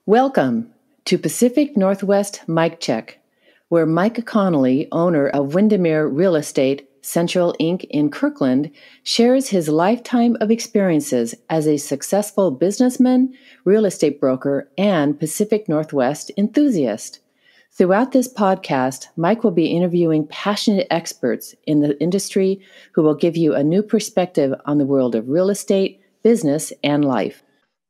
Welcome to Pacific Northwest Mike Check, where Mike Connolly, owner of Windermere Real Estate Central Inc. in Kirkland, shares his lifetime of experiences as a successful businessman, real estate broker, and Pacific Northwest enthusiast. Throughout this podcast, Mike will be interviewing passionate experts in the industry who will give you a new perspective on the world of real estate, business, and life.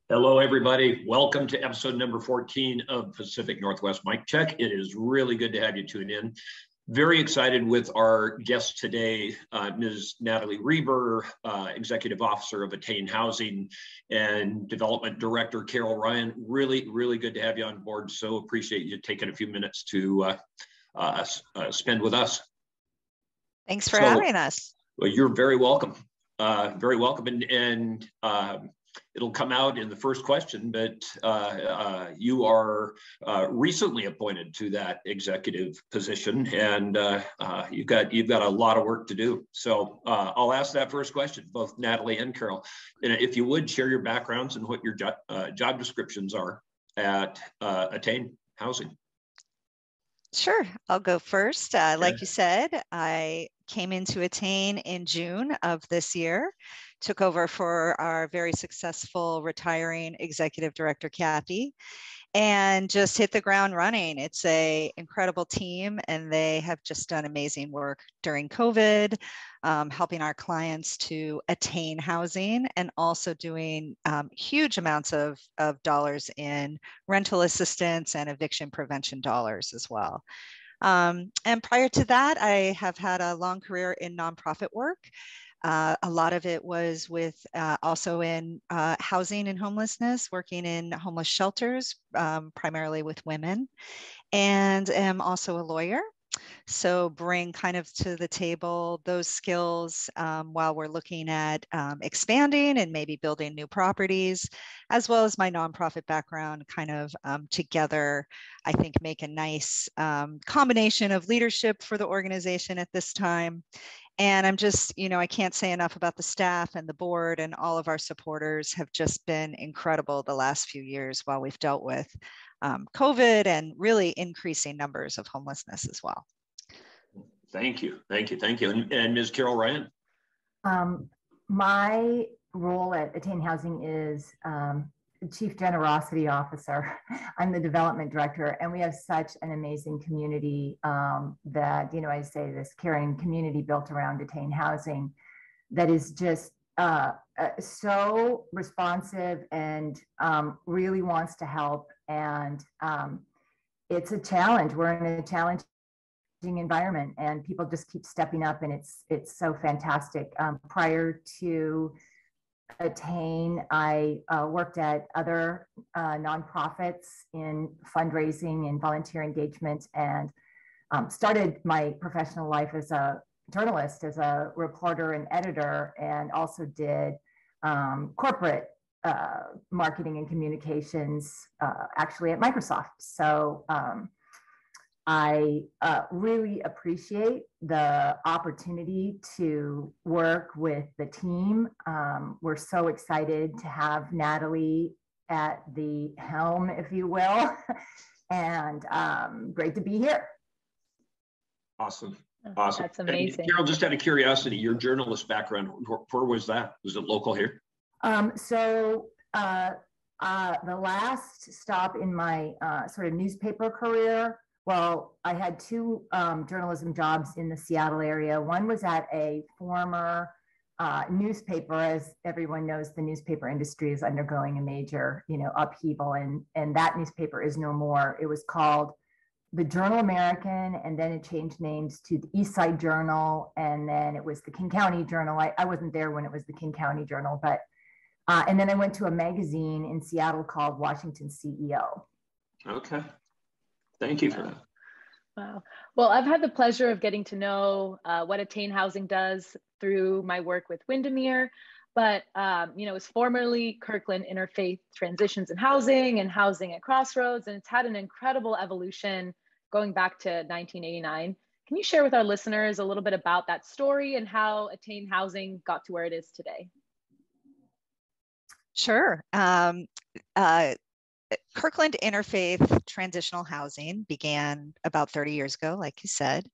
Hello, everybody. Welcome to episode number 14 of Pacific Northwest Mike Check. It is really good to have you tune in. Very excited with our guest today, Ms. Natalie Reber, Executive Officer of Attain Housing, and Development Director Carol Ryan. Really good to have you on board. So appreciate you taking a few minutes to spend with us. Thanks for having us. Well, you're very welcome. Very welcome. And it'll come out in the first question, but you are recently appointed to that executive position, and you've got a lot of work to do. So I'll ask that first question, both Natalie and Carol. And if you would share your backgrounds and what your job descriptions are at Attain Housing. Sure, I'll go first. Like you said, I came into Attain in June of this year, took over for our very successful retiring executive director, Kathy, and just hit the ground running. It's an incredible team, and they have just done amazing work during COVID, helping our clients to attain housing and also doing huge amounts of dollars in rental assistance and eviction prevention dollars as well. And prior to that, I have had a long career in nonprofit work. A lot of it was with also in housing and homelessness, working in homeless shelters, primarily with women, and am also a lawyer. So bring kind of to the table those skills while we're looking at expanding and maybe building new properties, as well as my nonprofit background kind of together, I think make a nice combination of leadership for the organization at this time. And I'm just, I can't say enough about the staff and the board, and all of our supporters have just been incredible the last few years while we've dealt with COVID and really increasing numbers of homelessness as well. Thank you. And Ms. Carol Ryan? My role at Attain Housing is Chief Generosity Officer. I'm the development director, and we have such an amazing community that, I say this caring community built around Attain Housing that is just so responsive and really wants to help. And it's a challenge. We're in a challenging environment, and people just keep stepping up, and it's so fantastic. Prior to Attain, I worked at other nonprofits in fundraising and volunteer engagement, and started my professional life as a journalist, as a reporter and editor, and also did corporate marketing and communications actually at Microsoft. So I really appreciate the opportunity to work with the team. We're so excited to have Natalie at the helm, if you will, and great to be here. Awesome. That's amazing. And Carol, just out of curiosity, your journalist background, where was that? Was it local here? So the last stop in my sort of newspaper career, well, I had two journalism jobs in the Seattle area. One was at a former newspaper. As everyone knows, the newspaper industry is undergoing a major, upheaval, and that newspaper is no more. It was called the Journal American, and then it changed names to the East Side Journal, and then it was the King County Journal. I wasn't there when it was the King County Journal, but and then I went to a magazine in Seattle called Washington CEO. Okay. Thank you for that. Wow. Well, I've had the pleasure of getting to know what Attain Housing does through my work with Windermere, but it was formerly Kirkland Interfaith Transitions in Housing and Housing at Crossroads, and it's had an incredible evolution going back to 1989. Can you share with our listeners a little bit about that story and how Attain Housing got to where it is today? Sure. Kirkland Interfaith Transitional Housing began about 30 years ago, like you said,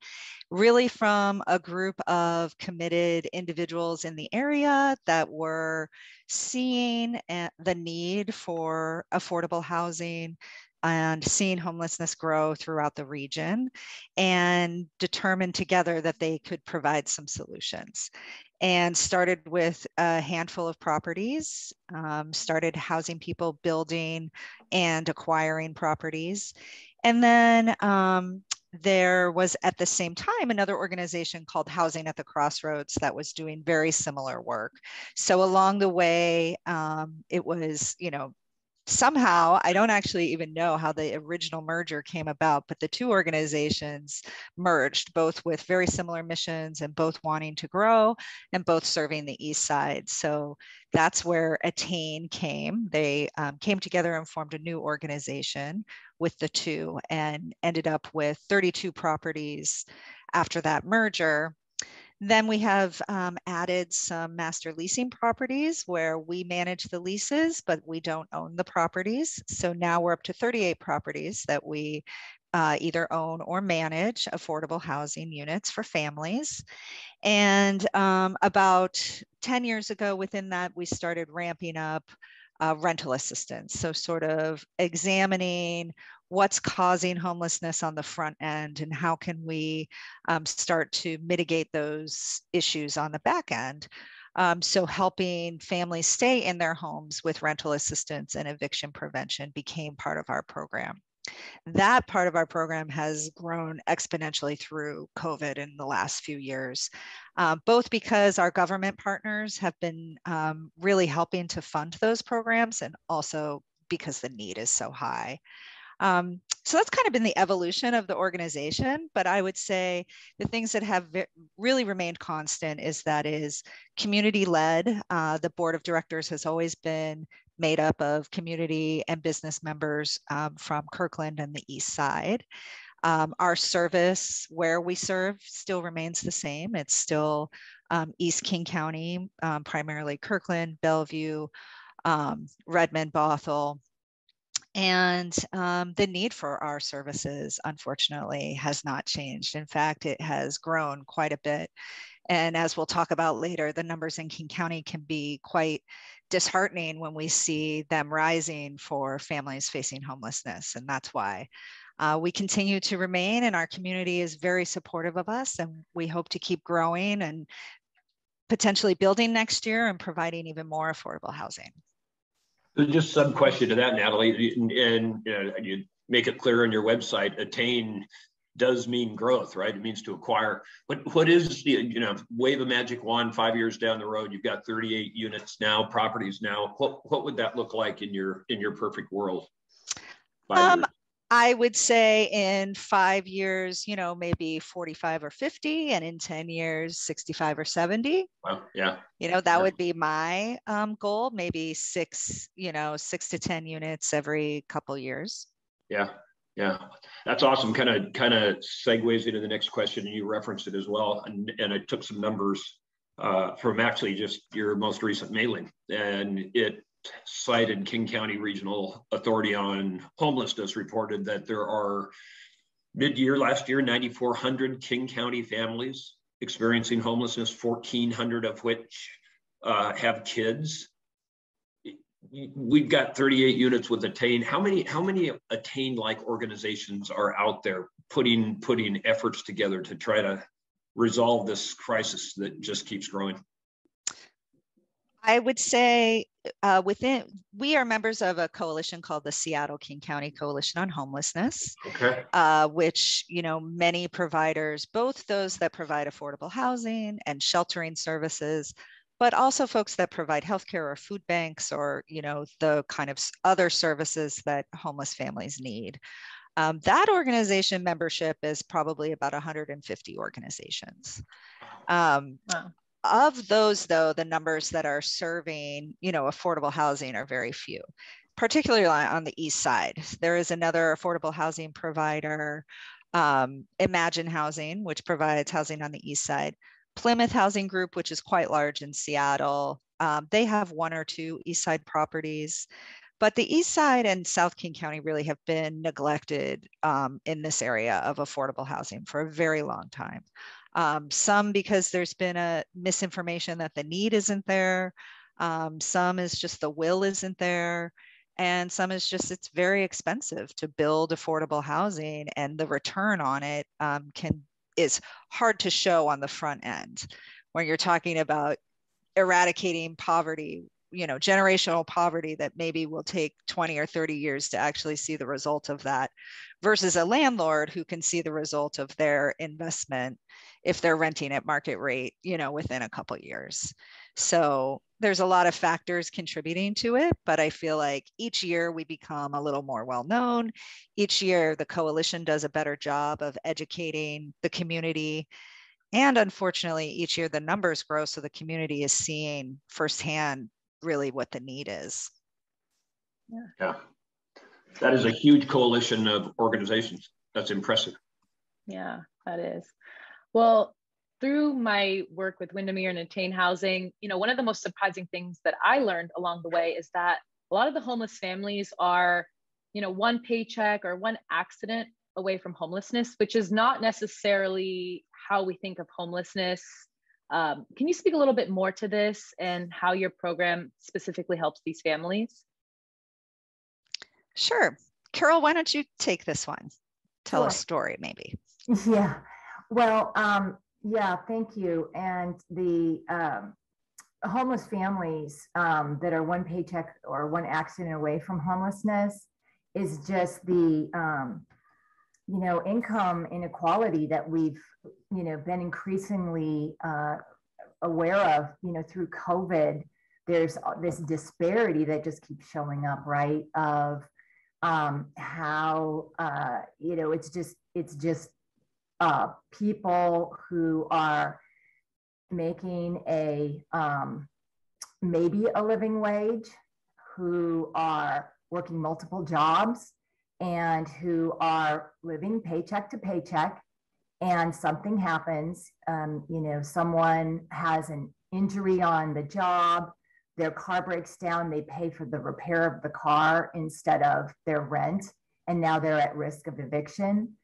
really from a group of committed individuals in the area that were seeing the need for affordable housing and seeing homelessness grow throughout the region, and determined together that they could provide some solutions. And started with a handful of properties, started housing people, building and acquiring properties. And then there was at the same time another organization called Housing at the Crossroads that was doing very similar work. So along the way, it was, somehow, I don't actually even know how the original merger came about, but the two organizations merged, both with very similar missions and both wanting to grow and both serving the East Side. So that's where Attain came. They came together and formed a new organization with the two and ended up with 32 properties after that merger. Then we have added some master leasing properties where we manage the leases, but we don't own the properties. So now we're up to 38 properties that we either own or manage affordable housing units for families. And about 10 years ago within that, we started ramping up rental assistance. So sort of examining what's causing homelessness on the front end and how can we start to mitigate those issues on the back end. So helping families stay in their homes with rental assistance and eviction prevention became part of our program. That part of our program has grown exponentially through COVID in the last few years, both because our government partners have been really helping to fund those programs and also because the need is so high. So that's kind of been the evolution of the organization, but I would say the things that have really remained constant is community-led. The board of directors has always been made up of community and business members from Kirkland and the East Side. Our service where we serve still remains the same. It's still East King County, primarily Kirkland, Bellevue, Redmond, Bothell. And the need for our services, unfortunately, has not changed. In fact, it has grown quite a bit. And as we'll talk about later, the numbers in King County can be quite disheartening when we see them rising for families facing homelessness. And that's why we continue to remain, and our community is very supportive of us. And we hope to keep growing and potentially building next year and providing even more affordable housing. Just some question to that, Natalie, and you make it clear on your website, Attain does mean growth, right? It means to acquire. What is the, wave a magic wand 5 years down the road, you've got 38 units now, properties now. What would that look like in your perfect world? 5 years? I would say in 5 years, maybe 45 or 50, and in 10 years, 65 or 70. Well, yeah. That would be my goal, maybe 6 to 10 units every couple years. Yeah. Yeah, that's awesome. Kind of segues into the next question, and you referenced it as well. And I took some numbers from actually just your most recent mailing, and it cited King County Regional Authority on Homelessness reported that there are mid-year last year 9,400 King County families experiencing homelessness, 1,400 of which have kids. We've got 38 units with Attain. How many Attain-like organizations are out there putting efforts together to try to resolve this crisis that just keeps growing? I would say we are members of a coalition called the Seattle King County Coalition on Homelessness, okay. Which, many providers, both those that provide affordable housing and sheltering services, but also folks that provide healthcare or food banks or, the kind of other services that homeless families need. That organization membership is probably about 150 organizations. Wow. Of those, though, the numbers that are serving, affordable housing are very few, particularly on the East Side. There is another affordable housing provider, Attain Housing, which provides housing on the East Side. Plymouth Housing Group, which is quite large in Seattle. They have 1 or 2 East Side properties. But the East Side and South King County really have been neglected in this area of affordable housing for a very long time. Some because there's been a misinformation that the need isn't there. Some is just the will isn't there. And some is just it's very expensive to build affordable housing, and the return on it is hard to show on the front end. When you're talking about eradicating poverty, generational poverty that maybe will take 20 or 30 years to actually see the result of that, versus a landlord who can see the result of their investment if they're renting at market rate, within a couple of years. So there's a lot of factors contributing to it, but I feel like each year we become a little more well-known. Each year the coalition does a better job of educating the community. And unfortunately, each year the numbers grow, so the community is seeing firsthand really what the need is. Yeah. That is a huge coalition of organizations. That's impressive. Yeah, that is. Well, through my work with Windermere and Attain Housing, one of the most surprising things that I learned along the way is that a lot of the homeless families are, one paycheck or one accident away from homelessness, which is not necessarily how we think of homelessness. Can you speak a little bit more to this and how your program specifically helps these families? Sure. Carol, why don't you take this one? Tell Sure. a story, maybe. Yeah. Well, yeah, thank you. And the homeless families that are one paycheck or one accident away from homelessness is just the, income inequality that we've, been increasingly aware of, through COVID. There's this disparity that just keeps showing up, right? Of how, it's just people who are making a maybe a living wage, who are working multiple jobs, and who are living paycheck to paycheck, and something happens, someone has an injury on the job, their car breaks down, they pay for the repair of the car instead of their rent, and now they're at risk of eviction.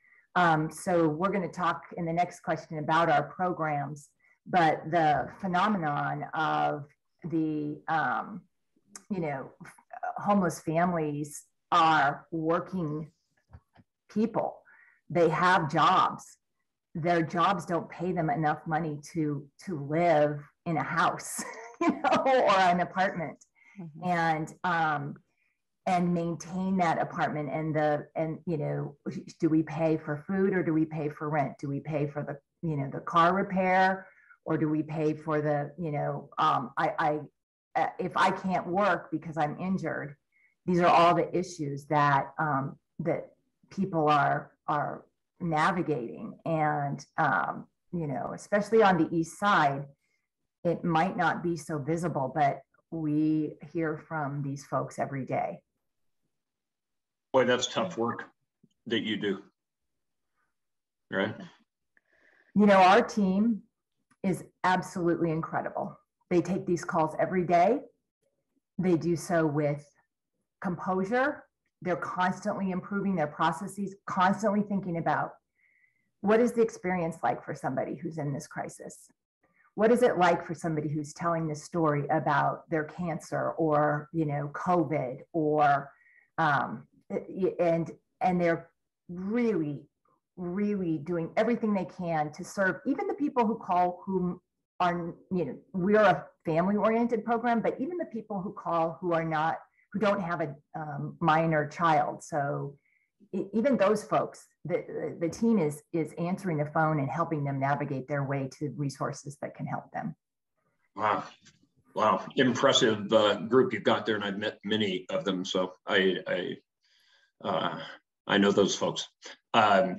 So we're going to talk in the next question about our programs, but the phenomenon of the, homeless families are working people. They have jobs. Their jobs don't pay them enough money to live in a house, or an apartment, and maintain that apartment. And do we pay for food, or do we pay for rent? Do we pay for the car repair, or do we pay for the if I can't work because I'm injured? These are all the issues that that people are navigating, and especially on the East Side, it might not be so visible, but we hear from these folks every day. Boy, that's tough work that you do, right? Our team is absolutely incredible. They take these calls every day. They do so with composure. They're constantly improving their processes, constantly thinking about what is the experience like for somebody who's in this crisis? What is it like for somebody who's telling this story about their cancer or, COVID, or, and they're really, really doing everything they can to serve even the people who call, who are, we're a family-oriented program, but even the people who call who don't have a minor child. So even those folks, the team is answering the phone and helping them navigate their way to resources that can help them. Wow, impressive group you've got there, and I've met many of them, so I know those folks.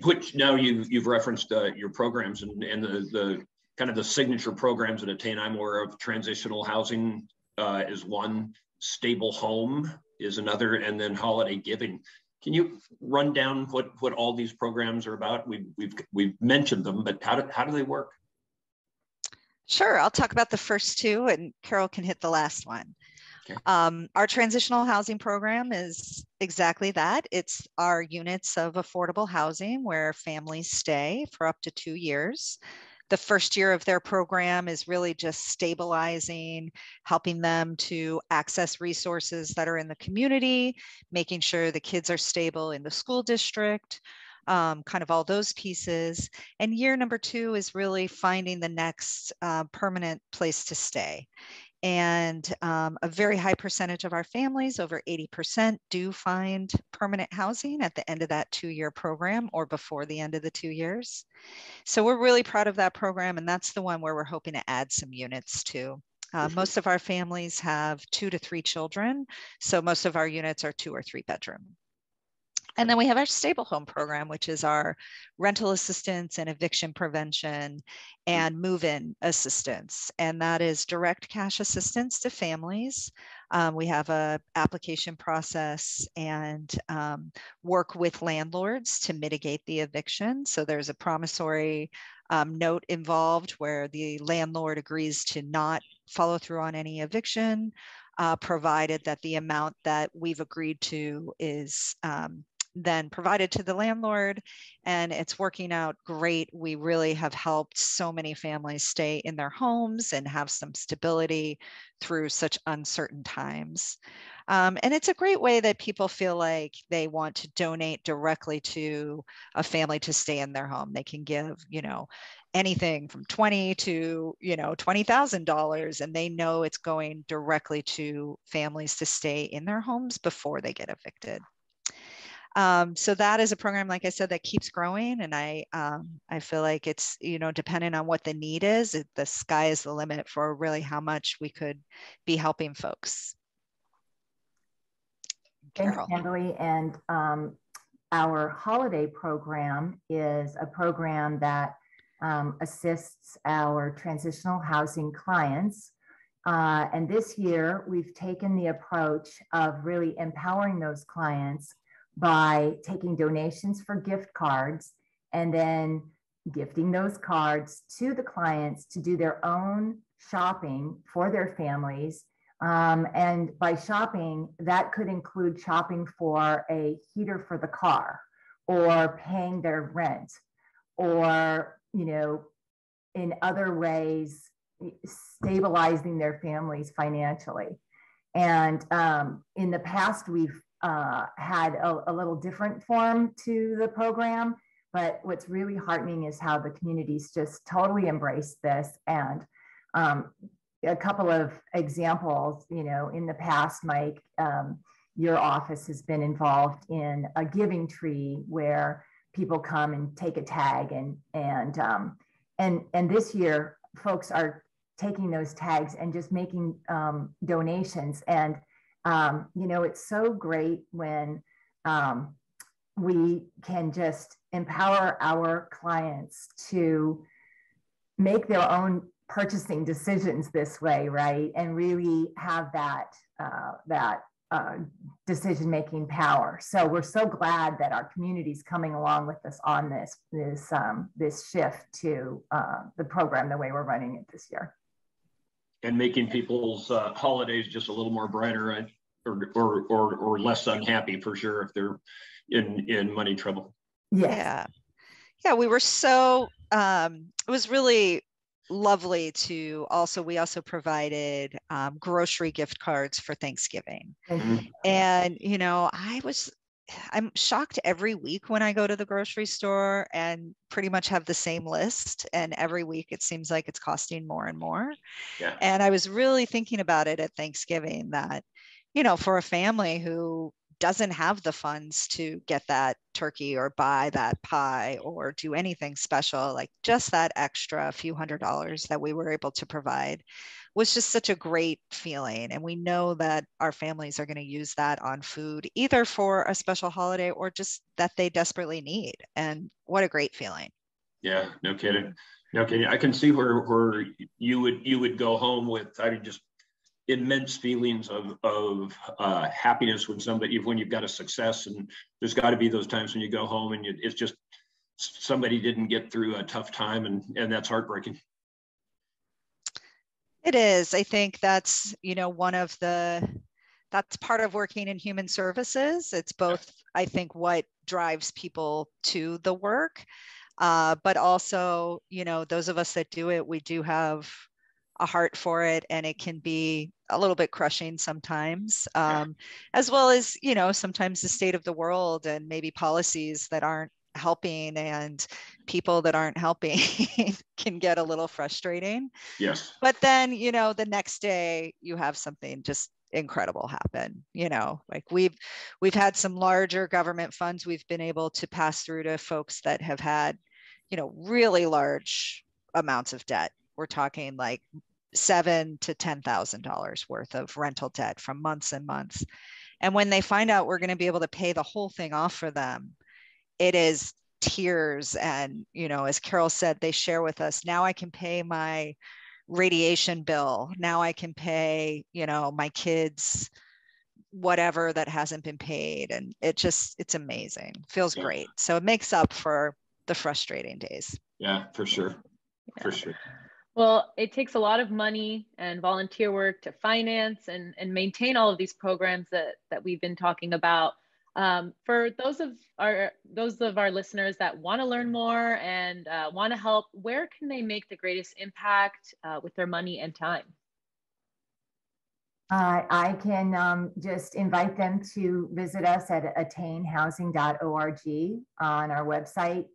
Which now you've referenced your programs and the kind of the signature programs at Attain. I'm aware of transitional housing is one, stable home is another, and then holiday giving. Can you run down what all these programs are about? We've mentioned them, but how do they work? Sure, I'll talk about the first two, and Carol can hit the last one. Okay. Our transitional housing program is exactly that. It's our units of affordable housing where families stay for up to 2 years. The first year of their program is really just stabilizing, helping them to access resources that are in the community, making sure the kids are stable in the school district, kind of all those pieces. And year number 2 is really finding the next permanent place to stay. And a very high percentage of our families, over 80%, do find permanent housing at the end of that 2-year program or before the end of the 2 years. So we're really proud of that program, and that's the one where we're hoping to add some units to. Most of our families have 2 to 3 children, so most of our units are 2 or 3 bedroom. And then we have our stable home program, which is our rental assistance and eviction prevention and move-in assistance. And that is direct cash assistance to families. We have a application process and work with landlords to mitigate the eviction. So there's a promissory note involved where the landlord agrees to not follow through on any eviction, provided that the amount that we've agreed to is then provided to the landlord, and it's working out great. We really have helped so many families stay in their homes and have some stability through such uncertain times. And it's a great way that people feel like they want to donate directly to a family to stay in their home. They can give, anything from $20 to, $20,000, and they know it's going directly to families to stay in their homes before they get evicted. So that is a program, like I said, that keeps growing. And I feel like it's, depending on what the need is, the sky is the limit for really how much we could be helping folks. Thanks, Carol. Natalie. And our holiday program is a program that assists our transitional housing clients. And this year, we've taken the approach of really empowering those clients by taking donations for gift cards and then gifting those cards to the clients to do their own shopping for their families. And by shopping, that could include shopping for a heater for the car or paying their rent or, in other ways, stabilizing their families financially. And in the past, we've had a little different form to the program, but what's really heartening is how the communities just totally embrace this. And a couple of examples, in the past, Mike, your office has been involved in a giving tree where people come and take a tag, and this year, folks are taking those tags and just making donations. And it's so great when we can just empower our clients to make their own purchasing decisions this way, right? And really have that decision-making power. So we're so glad that our community is coming along with us on this shift to the program the way we're running it this year. And making people's holidays just a little more brighter, right? or less unhappy for sure if they're in money trouble. Yes. Yeah. We were so it was really lovely to we also provided grocery gift cards for Thanksgiving. Mm-hmm. And I'm shocked every week when I go to the grocery store and pretty much have the same list. And every week it seems like it's costing more and more. Yeah. And I was really thinking about it at Thanksgiving that, for a family who doesn't have the funds to get that turkey or buy that pie or do anything special, like just that extra few $100s that we were able to provide was just such a great feeling. And we know that our families are going to use that on food, either for a special holiday or just that they desperately need. And what a great feeling. Yeah, no kidding. No kidding. I can see where you would go home with, just immense feelings of happiness when you've got a success. And there's got to be those times when you go home and it's just somebody didn't get through a tough time, and that's heartbreaking. It is. I think that's, that's part of working in human services. It's both, I think, what drives people to the work, but also, those of us that do it, we do have a heart for it, and it can be a little bit crushing sometimes, as well as, sometimes the state of the world and maybe policies that aren't helping and people that aren't helping can get a little frustrating. Yes. But then, the next day you have something just incredible happen. Like we've had some larger government funds we've been able to pass through to folks that have had, really large amounts of debt. We're talking like $7,000 to $10,000 worth of rental debt from months and months. And when they find out we're going to be able to pay the whole thing off for them, it is tears. And, as Carol said, they share with us, now I can pay my radiation bill. Now I can pay, my kids, whatever that hasn't been paid. And it's amazing. Feels great. So it makes up for the frustrating days. Yeah, for sure. Yeah. For sure. Well, it takes a lot of money and volunteer work to finance and maintain all of these programs that we've been talking about. For those of our listeners that want to learn more and want to help, where can they make the greatest impact with their money and time? I can just invite them to visit us at attainhousing.org on our website.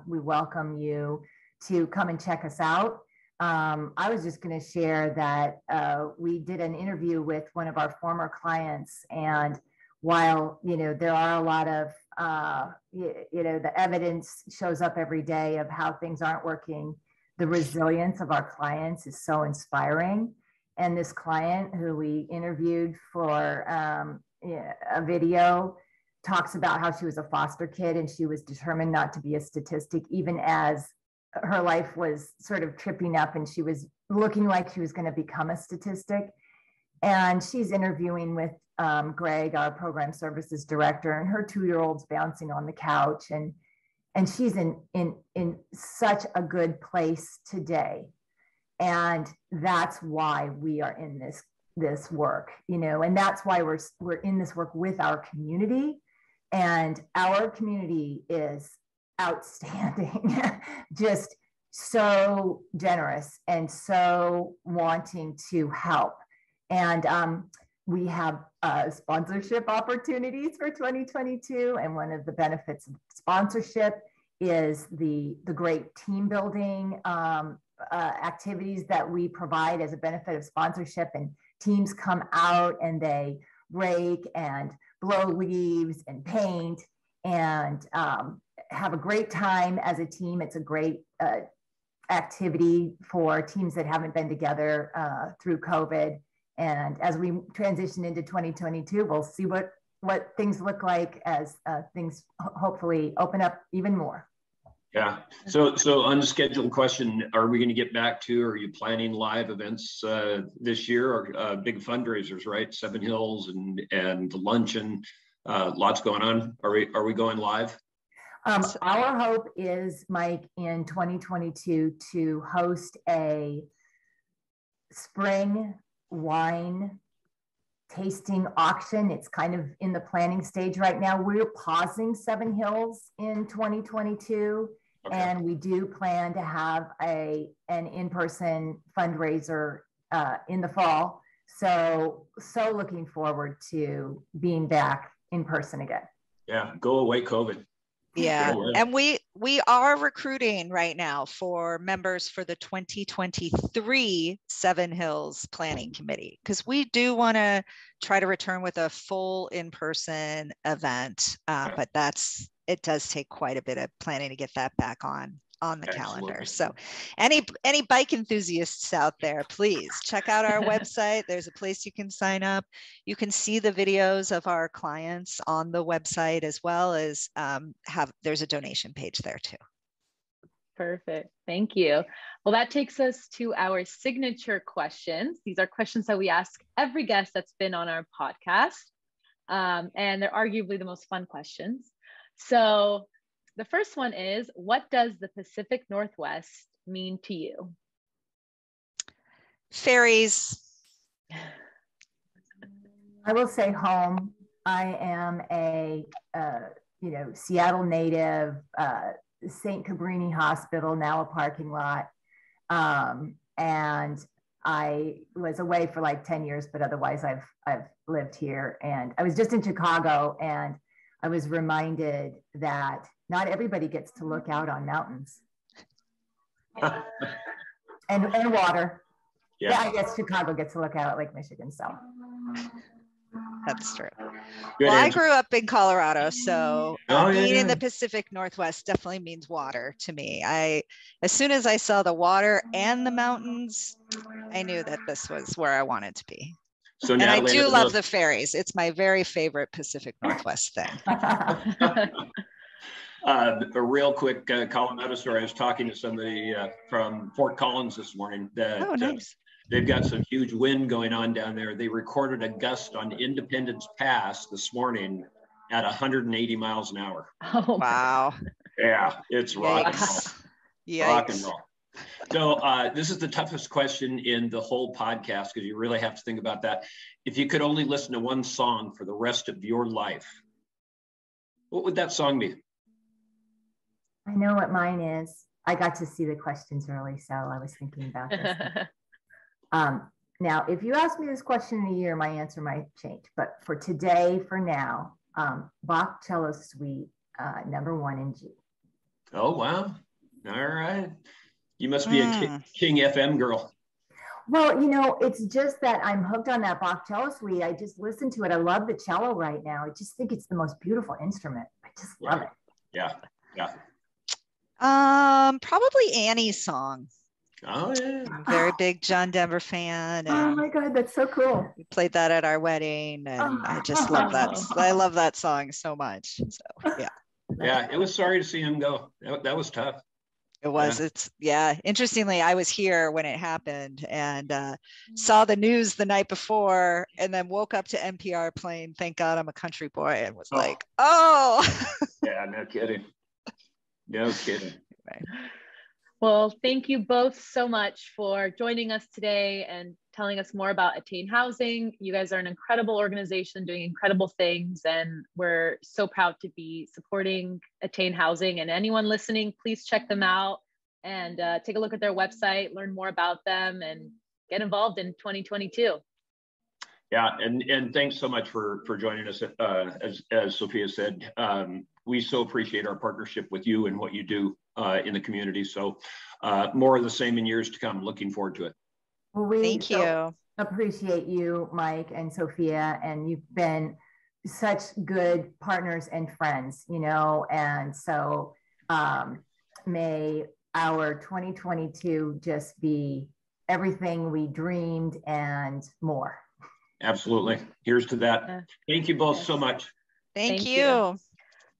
We welcome you to come and check us out. I was just going to share that we did an interview with one of our former clients, and while there are a lot of the evidence shows up every day of how things aren't working, the resilience of our clients is so inspiring. And this client who we interviewed for a video talks about how she was a foster kid and she was determined not to be a statistic, even as her life was sort of tripping up and she was looking like she was going to become a statistic. And she's interviewing with Greg, our program services director, and her 2-year-old's bouncing on the couch. And she's in such a good place today. And that's why we are in this work, and that's why we're in this work with our community. And our community is outstanding, just so generous and so wanting to help. And we have sponsorship opportunities for 2022. And one of the benefits of sponsorship is the great team building activities that we provide as a benefit of sponsorship. And teams come out and they rake and blow leaves and paint and have a great time as a team. It's a great activity for teams that haven't been together through COVID. And as we transition into 2022, we'll see what things look like as things hopefully open up even more. Yeah. So unscheduled question, are we going to get back to, are you planning live events this year, or big fundraisers, right? Seven Hills and the luncheon, lots going on. Are we going live? Our hope is, Mike, in 2022 to host a spring wine tasting auction. It's kind of in the planning stage right now. We're pausing Seven Hills in 2022. Okay. And we do plan to have an in-person fundraiser in the fall. So looking forward to being back in person again. Yeah, go away COVID. Yeah, and we are recruiting right now for members for the 2023 Seven Hills Planning Committee, because we do want to try to return with a full in-person event, but it does take quite a bit of planning to get that back on the calendar. So any bike enthusiasts out there, please check out our website. There's a place you can sign up. You can see the videos of our clients on the website, as well as there's a donation page there too. Perfect. Thank you. Well, that takes us to our signature questions. These are questions that we ask every guest that's been on our podcast. And they're arguably the most fun questions. So the first one is, what does the Pacific Northwest mean to you? Ferries. I will say home. I am a Seattle native, St. Cabrini Hospital, now a parking lot. And I was away for like 10 years, but otherwise I've lived here. And I was just in Chicago, and I was reminded that not everybody gets to look out on mountains and water. Yeah, I guess Chicago gets to look out at Lake Michigan, so. That's true. Good well, answer. I grew up in Colorado, so being in yeah. the Pacific Northwest definitely means water to me. As soon as I saw the water and the mountains, I knew that this was where I wanted to be. So and Natalie, I do love the ferries. It's my very favorite Pacific Northwest thing. A real quick Colorado story. I was talking to somebody from Fort Collins this morning that nice. They've got some huge wind going on down there. They recorded a gust on Independence Pass this morning at 180 miles an hour. Oh, wow. Yeah, it's rock and roll. Yikes. Rock and roll. So this is the toughest question in the whole podcast, because you really have to think about that. If you could only listen to one song for the rest of your life, what would that song be? I know what mine is. I got to see the questions early, so I was thinking about this. Now, if you ask me this question in a year, my answer might change. But for today, for now, Bach Cello Suite, #1 in G. Oh, wow. All right. You must be a King FM girl. Well, it's just that I'm hooked on that Bach Cello Suite. I just listen to it. I love the cello right now. I just think it's the most beautiful instrument. I just love it. Yeah. Probably Annie's song. Oh, yeah. I'm a very big John Denver fan. Oh my God, that's so cool. We played that at our wedding, and I just love that. I love that song so much. So, yeah. Yeah, it was sorry to see him go. That was tough. It was. Interestingly, I was here when it happened and saw the news the night before, and then woke up to NPR playing Thank God I'm a Country Boy, and was like, oh. Yeah, no kidding. No kidding. Right. Well, thank you both so much for joining us today and telling us more about Attain Housing. You guys are an incredible organization doing incredible things, and we're so proud to be supporting Attain Housing. And anyone listening, please check them out and take a look at their website, learn more about them, and get involved in 2022. Yeah, and thanks so much for joining us. As Sofia said, we so appreciate our partnership with you and what you do in the community. So more of the same in years to come. Looking forward to it. Well, Thank you. Appreciate you, Mike and Sofia, and you've been such good partners and friends, and so may our 2022 just be everything we dreamed and more. Absolutely. Here's to that. Thank you both so much. Thank you.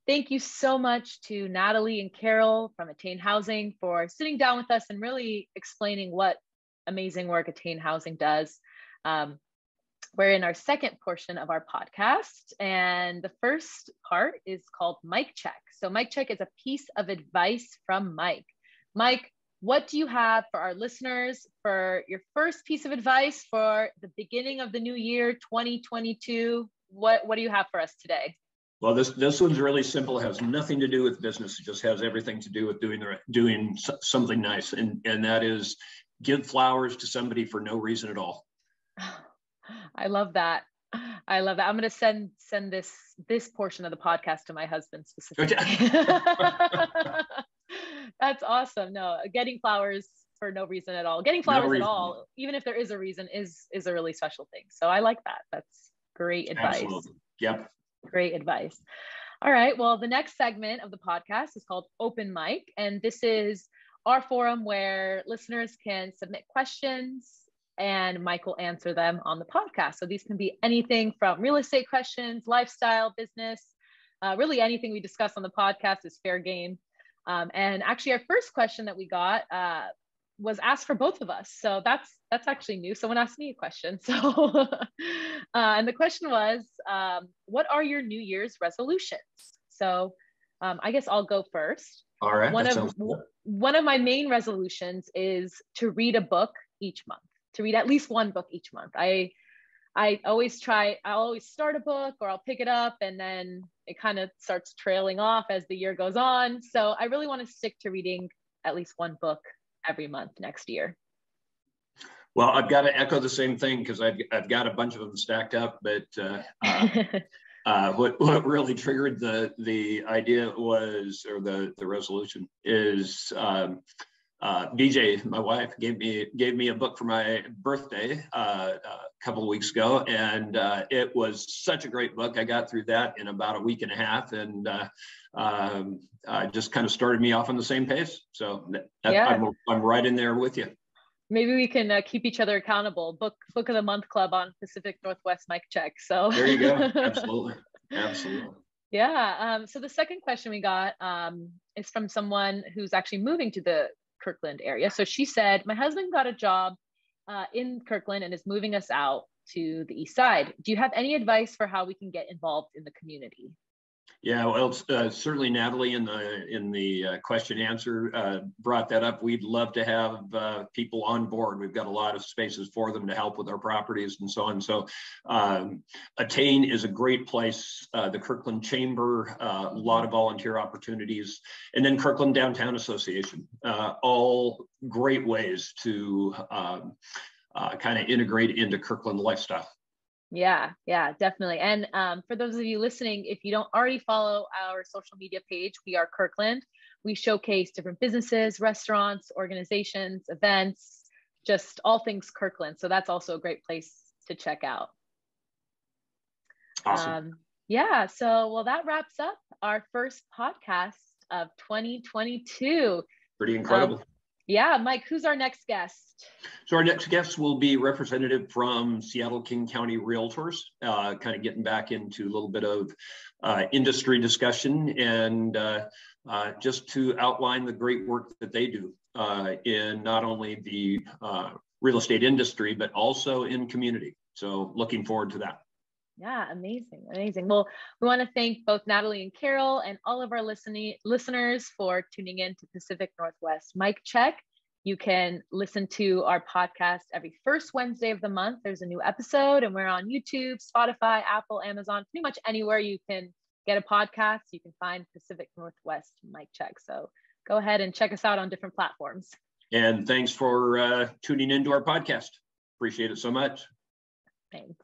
Thank you so much to Natalie and Carol from Attain Housing for sitting down with us and really explaining what amazing work Attain Housing does. We're in our second portion of our podcast, and the first part is called Mike Check. So Mike Check is a piece of advice from Mike. Mike, what do you have for our listeners for your first piece of advice for the beginning of the new year, 2022? What do you have for us today? Well, this one's really simple. It has nothing to do with business. It just has everything to do with doing something nice, and that is give flowers to somebody for no reason at all. I love that. I'm going to send this portion of the podcast to my husband specifically. That's awesome. No, getting flowers for no reason at all. Getting flowers at all, even if there is a reason, is a really special thing. So I like that. That's great advice. Absolutely. Yep. Great advice. All right. Well, the next segment of the podcast is called Open Mic. And this is our forum where listeners can submit questions and Mike will answer them on the podcast. So these can be anything from real estate questions, lifestyle, business, really anything we discuss on the podcast is fair game. And actually our first question that we got was asked for both of us. So that's actually new. Someone asked me a question. So, and the question was, what are your New Year's resolutions? So I guess I'll go first. All right. One of my main resolutions is to read a book each month, to read at least one book each month. I always I'll always start a book or I'll pick it up and then it kind of starts trailing off as the year goes on. So I really want to stick to reading at least one book every month next year. Well, I've got to echo the same thing because I've got a bunch of them stacked up, but what really triggered the idea was, or the resolution is, BJ, my wife, gave me a book for my birthday a couple of weeks ago, and it was such a great book. I got through that in about a week and a half, and just kind of started me off on the same pace. So I'm right in there with you. Maybe we can keep each other accountable. Book of the Month Club on Pacific Northwest Mike Check. So there you go. Absolutely. Yeah. So the second question we got is from someone who's actually moving to the Kirkland area. So she said, my husband got a job in Kirkland and is moving us out to the east side. Do you have any advice for how we can get involved in the community? Yeah, well, certainly Natalie in the question answer brought that up. We'd love to have people on board. We've got a lot of spaces for them to help with our properties and so on. So Attain is a great place. The Kirkland Chamber, a lot of volunteer opportunities, and then Kirkland Downtown Association, all great ways to kind of integrate into Kirkland lifestyle. Yeah, definitely. And for those of you listening, if you don't already follow our social media page, we are Kirkland. We showcase different businesses, restaurants, organizations, events, just all things Kirkland. So that's also a great place to check out. Awesome. So that wraps up our first podcast of 2022. Pretty incredible. Mike, who's our next guest? So our next guest will be representative from Seattle King County Realtors, kind of getting back into a little bit of industry discussion and just to outline the great work that they do in not only the real estate industry, but also in community. So looking forward to that. Yeah, amazing. Well, we want to thank both Natalie and Carol and all of our listeners for tuning in to Pacific Northwest Mike Check. You can listen to our podcast every first Wednesday of the month. There's a new episode, and we're on YouTube, Spotify, Apple, Amazon, pretty much anywhere you can get a podcast. You can find Pacific Northwest Mike Check. So go ahead and check us out on different platforms. And thanks for tuning into our podcast. Appreciate it so much. Thanks.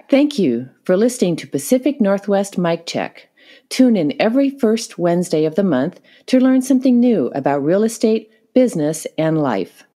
Thank you for listening to Pacific Northwest Mike Check. Tune in every first Wednesday of the month to learn something new about real estate, business, and life.